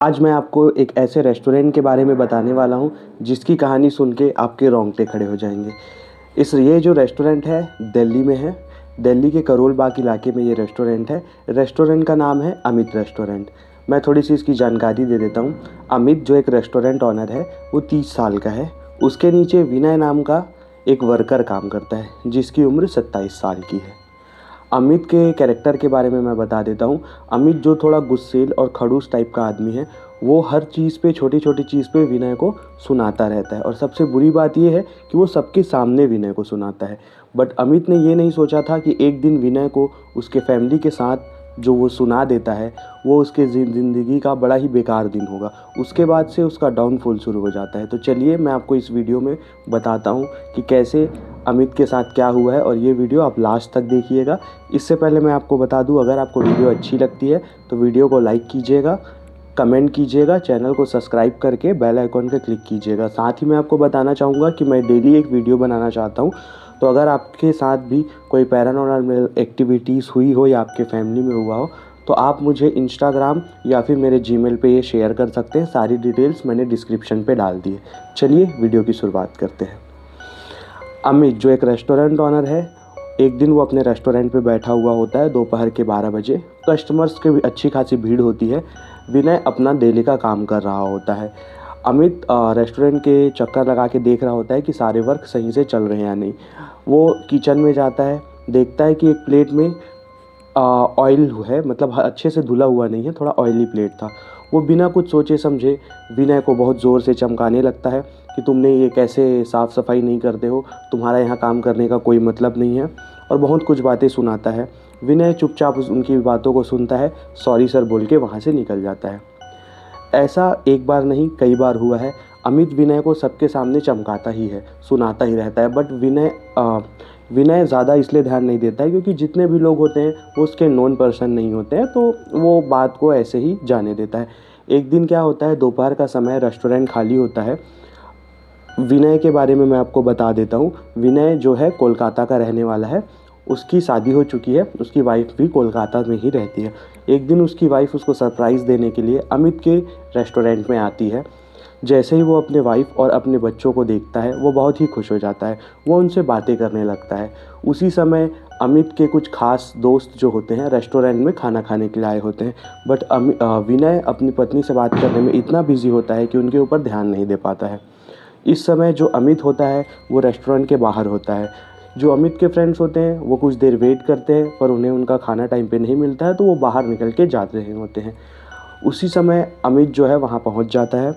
आज मैं आपको एक ऐसे रेस्टोरेंट के बारे में बताने वाला हूँ जिसकी कहानी सुन के आपके रोंगटे खड़े हो जाएंगे। ये जो रेस्टोरेंट है दिल्ली में है। दिल्ली के करोल बाग इलाके में ये रेस्टोरेंट है। रेस्टोरेंट का नाम है अमित रेस्टोरेंट। मैं थोड़ी सी इसकी जानकारी दे देता हूँ। अमित जो एक रेस्टोरेंट ऑनर है वो 30 साल का है। उसके नीचे विनय नाम का एक वर्कर काम करता है जिसकी उम्र 27 साल की है। अमित के कैरेक्टर के बारे में मैं बता देता हूँ। अमित जो थोड़ा गुस्सेल और खड़ूस टाइप का आदमी है, वो हर चीज़ पे, छोटी छोटी चीज़ पे विनय को सुनाता रहता है। और सबसे बुरी बात ये है कि वो सबके सामने विनय को सुनाता है। बट अमित ने ये नहीं सोचा था कि एक दिन विनय को उसके फैमिली के साथ जो वो सुना देता है वो उसके ज़िंदगी का बड़ा ही बेकार दिन होगा। उसके बाद से उसका डाउनफॉल शुरू हो जाता है। तो चलिए मैं आपको इस वीडियो में बताता हूँ कि कैसे अमित के साथ क्या हुआ है, और ये वीडियो आप लास्ट तक देखिएगा। इससे पहले मैं आपको बता दूं, अगर आपको वीडियो अच्छी लगती है तो वीडियो को लाइक कीजिएगा, कमेंट कीजिएगा, चैनल को सब्सक्राइब करके बेल आइकॉन पर क्लिक कीजिएगा। साथ ही मैं आपको बताना चाहूँगा कि मैं डेली एक वीडियो बनाना चाहता हूँ। तो अगर आपके साथ भी कोई पैरानॉर्मल एक्टिविटीज़ हुई हो या आपके फैमिली में हुआ हो तो आप मुझे इंस्टाग्राम या फिर मेरे जीमेल पे ये शेयर कर सकते हैं। सारी डिटेल्स मैंने डिस्क्रिप्शन पे डाल दी है। चलिए वीडियो की शुरुआत करते हैं। अमित जो एक रेस्टोरेंट ऑनर है, एक दिन वो अपने रेस्टोरेंट पे बैठा हुआ होता है। दोपहर के 12 बजे कस्टमर्स की अच्छी खासी भीड़ होती है। विनय अपना डेली का काम कर रहा होता है। अमित रेस्टोरेंट के चक्कर लगा के देख रहा होता है कि सारे वर्क सही से चल रहे हैं या नहीं। वो किचन में जाता है, देखता है कि एक प्लेट में ऑयल है, मतलब अच्छे से धुला हुआ नहीं है, थोड़ा ऑयली प्लेट था। वो बिना कुछ सोचे समझे विनय को बहुत ज़ोर से चमकाने लगता है कि तुमने ये कैसे साफ़ सफाई नहीं करते हो, तुम्हारा यहाँ काम करने का कोई मतलब नहीं है, और बहुत कुछ बातें सुनाता है। विनय चुपचाप उनकी बातों को सुनता है, सॉरी सर बोल के वहाँ से निकल जाता है। ऐसा एक बार नहीं कई बार हुआ है। अमित विनय को सबके सामने चमकाता ही है, सुनाता ही रहता है। बट विनय ज़्यादा इसलिए ध्यान नहीं देता है क्योंकि जितने भी लोग होते हैं वो उसके नॉन पर्सन नहीं होते हैं, तो वो बात को ऐसे ही जाने देता है। एक दिन क्या होता है, दोपहर का समय, रेस्टोरेंट खाली होता है। विनय के बारे में मैं आपको बता देता हूँ। विनय जो है कोलकाता का रहने वाला है। उसकी शादी हो चुकी है, उसकी वाइफ भी कोलकाता में ही रहती है। एक दिन उसकी वाइफ उसको सरप्राइज़ देने के लिए अमित के रेस्टोरेंट में आती है। जैसे ही वो अपने वाइफ और अपने बच्चों को देखता है वो बहुत ही खुश हो जाता है। वो उनसे बातें करने लगता है। उसी समय अमित के कुछ खास दोस्त जो होते हैं रेस्टोरेंट में खाना खाने के लिए आए होते हैं। बट विनय अपनी पत्नी से बात करने में इतना बिजी होता है कि उनके ऊपर ध्यान नहीं दे पाता है। इस समय जो अमित होता है वो रेस्टोरेंट के बाहर होता है। जो अमित के फ्रेंड्स होते हैं वो कुछ देर वेट करते हैं, पर उन्हें उनका खाना टाइम पे नहीं मिलता है, तो वो बाहर निकल के जा रहे होते हैं। उसी समय अमित जो है वहाँ पहुँच जाता है।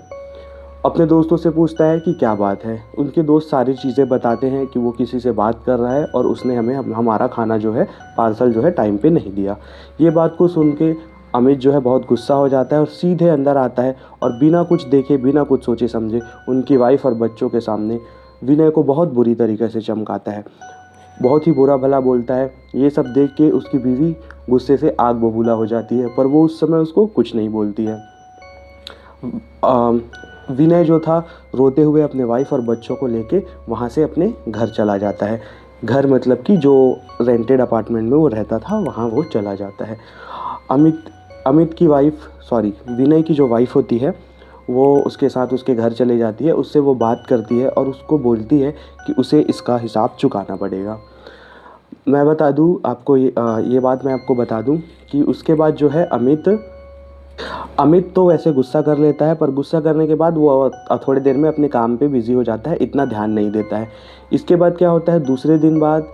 अपने दोस्तों से पूछता है कि क्या बात है। उनके दोस्त सारी चीज़ें बताते हैं कि वो किसी से बात कर रहा है और उसने हमें हमारा खाना जो है, पार्सल जो है, टाइम पे नहीं दिया। ये बात को सुन के अमित जो है बहुत गुस्सा हो जाता है और सीधे अंदर आता है और बिना कुछ देखे, बिना कुछ सोचे समझे उनकी वाइफ और बच्चों के सामने विनय को बहुत बुरी तरीके से चमकाता है। बहुत ही बुरा भला बोलता है। ये सब देख के उसकी बीवी गुस्से से आग बबूला हो जाती है, पर वो उस समय उसको कुछ नहीं बोलती है। विनय जो था रोते हुए अपने वाइफ और बच्चों को लेके वहाँ से अपने घर चला जाता है। घर मतलब कि जो रेंटेड अपार्टमेंट में वो रहता था वहाँ वो चला जाता है। विनय की जो वाइफ होती है वो उसके साथ उसके घर चले जाती है। उससे वो बात करती है और उसको बोलती है कि उसे इसका हिसाब चुकाना पड़ेगा। मैं बता दूँ आपको, ये बात मैं आपको बता दूँ कि उसके बाद जो है अमित तो वैसे गुस्सा कर लेता है, पर गुस्सा करने के बाद वो थोड़ी देर में अपने काम पे बिजी हो जाता है, इतना ध्यान नहीं देता है। इसके बाद क्या होता है, दूसरे दिन बाद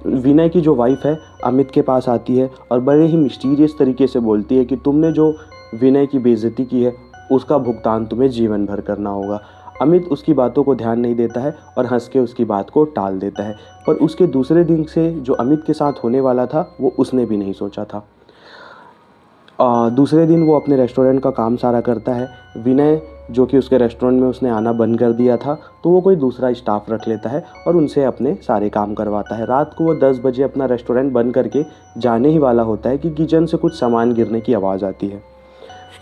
विनय की जो वाइफ है अमित के पास आती है और बड़े ही मिस्टीरियस तरीके से बोलती है कि तुमने जो विनय की बेइज्जती की है उसका भुगतान तुम्हें जीवन भर करना होगा। अमित उसकी बातों को ध्यान नहीं देता है और हंस के उसकी बात को टाल देता है। पर उसके दूसरे दिन से जो अमित के साथ होने वाला था वो उसने भी नहीं सोचा था। दूसरे दिन वो अपने रेस्टोरेंट का काम सारा करता है। विनय जो कि उसके रेस्टोरेंट में उसने आना बंद कर दिया था, तो वो कोई दूसरा स्टाफ रख लेता है और उनसे अपने सारे काम करवाता है। रात को वो 10 बजे अपना रेस्टोरेंट बंद करके जाने ही वाला होता है कि किचन से कुछ सामान गिरने की आवाज़ आती है।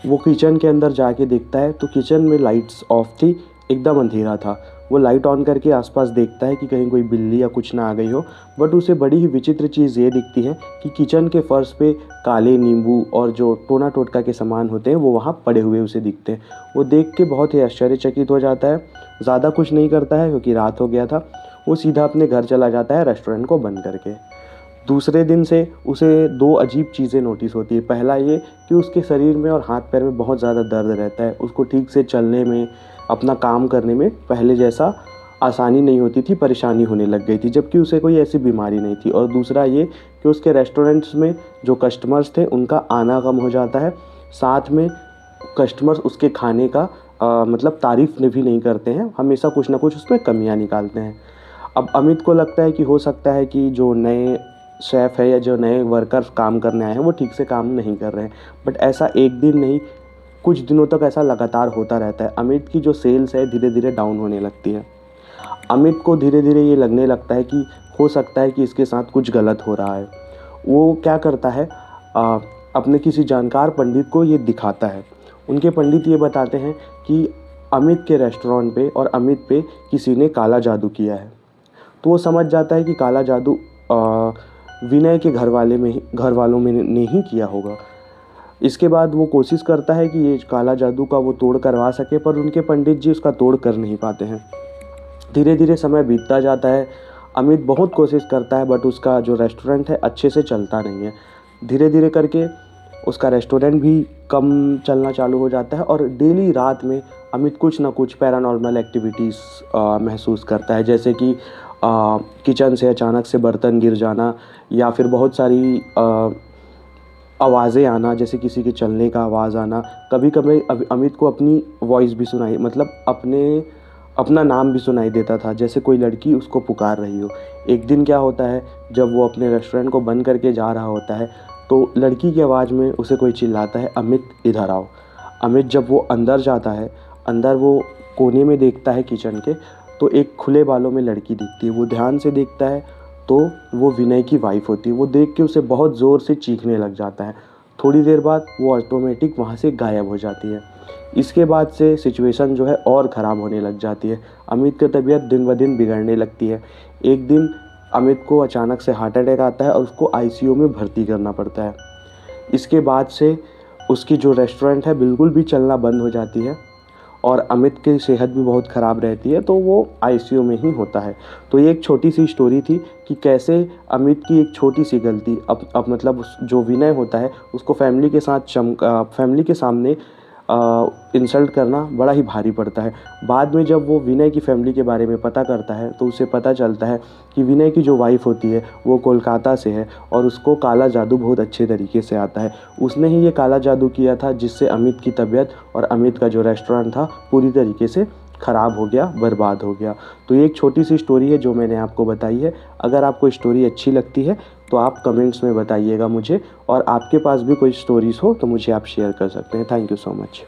वो किचन के अंदर जाके देखता है तो किचन में लाइट्स ऑफ थी, एकदम अंधेरा था। वो लाइट ऑन करके आसपास देखता है कि कहीं कोई बिल्ली या कुछ ना आ गई हो। बट उसे बड़ी ही विचित्र चीज़ ये दिखती है कि किचन के फर्श पे काले नींबू और जो टोना टोटका के सामान होते हैं वो वहाँ पड़े हुए उसे दिखते हैं। वो देख के बहुत ही आश्चर्यचकित हो जाता है। ज़्यादा कुछ नहीं करता है क्योंकि रात हो गया था। वो सीधा अपने घर चला जाता है रेस्टोरेंट को बंद करके। दूसरे दिन से उसे 2 अजीब चीज़ें नोटिस होती है। पहला ये कि उसके शरीर में और हाथ पैर में बहुत ज़्यादा दर्द रहता है। उसको ठीक से चलने में, अपना काम करने में पहले जैसा आसानी नहीं होती थी, परेशानी होने लग गई थी, जबकि उसे कोई ऐसी बीमारी नहीं थी। और दूसरा ये कि उसके रेस्टोरेंट्स में जो कस्टमर्स थे उनका आना कम हो जाता है। साथ में कस्टमर्स उसके खाने का मतलब तारीफ़ भी नहीं करते हैं, हमेशा कुछ ना कुछ उसमें कमियाँ निकालते हैं। अब अमित को लगता है कि हो सकता है कि जो नए शेफ़ है या जो नए वर्कर्स काम करने आए हैं वो ठीक से काम नहीं कर रहे हैं। बट ऐसा एक दिन नहीं, कुछ दिनों तक ऐसा लगातार होता रहता है। अमित की जो सेल्स है धीरे धीरे डाउन होने लगती है। अमित को धीरे धीरे ये लगने लगता है कि हो सकता है कि इसके साथ कुछ गलत हो रहा है। वो क्या करता है, अपने किसी जानकार पंडित को ये दिखाता है। उनके पंडित ये बताते हैं कि अमित के रेस्टोरेंट पे और अमित पे किसी ने काला जादू किया है। तो वो समझ जाता है कि काला जादू विनय के घर वालों में ने ही किया होगा। इसके बाद वो कोशिश करता है कि ये काला जादू का वो तोड़ करवा सके, पर उनके पंडित जी उसका तोड़ कर नहीं पाते हैं। धीरे धीरे समय बीतता जाता है। अमित बहुत कोशिश करता है बट उसका जो रेस्टोरेंट है अच्छे से चलता नहीं है। धीरे धीरे करके उसका रेस्टोरेंट भी कम चलना चालू हो जाता है और डेली रात में अमित कुछ ना कुछ पैरानॉर्मल एक्टिविटीज़ महसूस करता है, जैसे कि किचन से अचानक से बर्तन गिर जाना या फिर बहुत सारी आवाज़ें आना, जैसे किसी के चलने का आवाज़ आना। कभी कभी अमित को अपनी वॉइस भी सुनाई, मतलब अपना नाम भी सुनाई देता था, जैसे कोई लड़की उसको पुकार रही हो। एक दिन क्या होता है, जब वो अपने रेस्टोरेंट को बंद करके जा रहा होता है तो लड़की की आवाज़ में उसे कोई चिल्लाता है, अमित इधर आओ। अमित जब वो अंदर जाता है, अंदर वो कोने में देखता है किचन के, तो एक खुले बालों में लड़की दिखती है। वो ध्यान से देखता है तो वो विनय की वाइफ होती है। वो देख के उसे बहुत ज़ोर से चीखने लग जाता है। थोड़ी देर बाद वो ऑटोमेटिक वहाँ से गायब हो जाती है। इसके बाद से सिचुएशन जो है और ख़राब होने लग जाती है। अमित की तबीयत दिन ब दिन बिगड़ने लगती है। एक दिन अमित को अचानक से हार्ट अटैक आता है और उसको आईसीयू में भर्ती करना पड़ता है। इसके बाद से उसकी जो रेस्टोरेंट है बिल्कुल भी चलना बंद हो जाती है और अमित की सेहत भी बहुत ख़राब रहती है, तो वो आईसीयू में ही होता है। तो ये एक छोटी सी स्टोरी थी कि कैसे अमित की एक छोटी सी गलती अब मतलब जो विनय होता है उसको फैमिली के सामने इंसल्ट करना बड़ा ही भारी पड़ता है। बाद में जब वो विनय की फैमिली के बारे में पता करता है तो उसे पता चलता है कि विनय की जो वाइफ होती है वो कोलकाता से है और उसको काला जादू बहुत अच्छे तरीके से आता है। उसने ही ये काला जादू किया था जिससे अमित की तबीयत और अमित का जो रेस्टोरेंट था पूरी तरीके से ख़राब हो गया, बर्बाद हो गया। तो ये एक छोटी सी स्टोरी है जो मैंने आपको बताई है। अगर आपको स्टोरी अच्छी लगती है तो आप कमेंट्स में बताइएगा मुझे, और आपके पास भी कोई स्टोरीज़ हो तो मुझे आप शेयर कर सकते हैं। Thank you so much.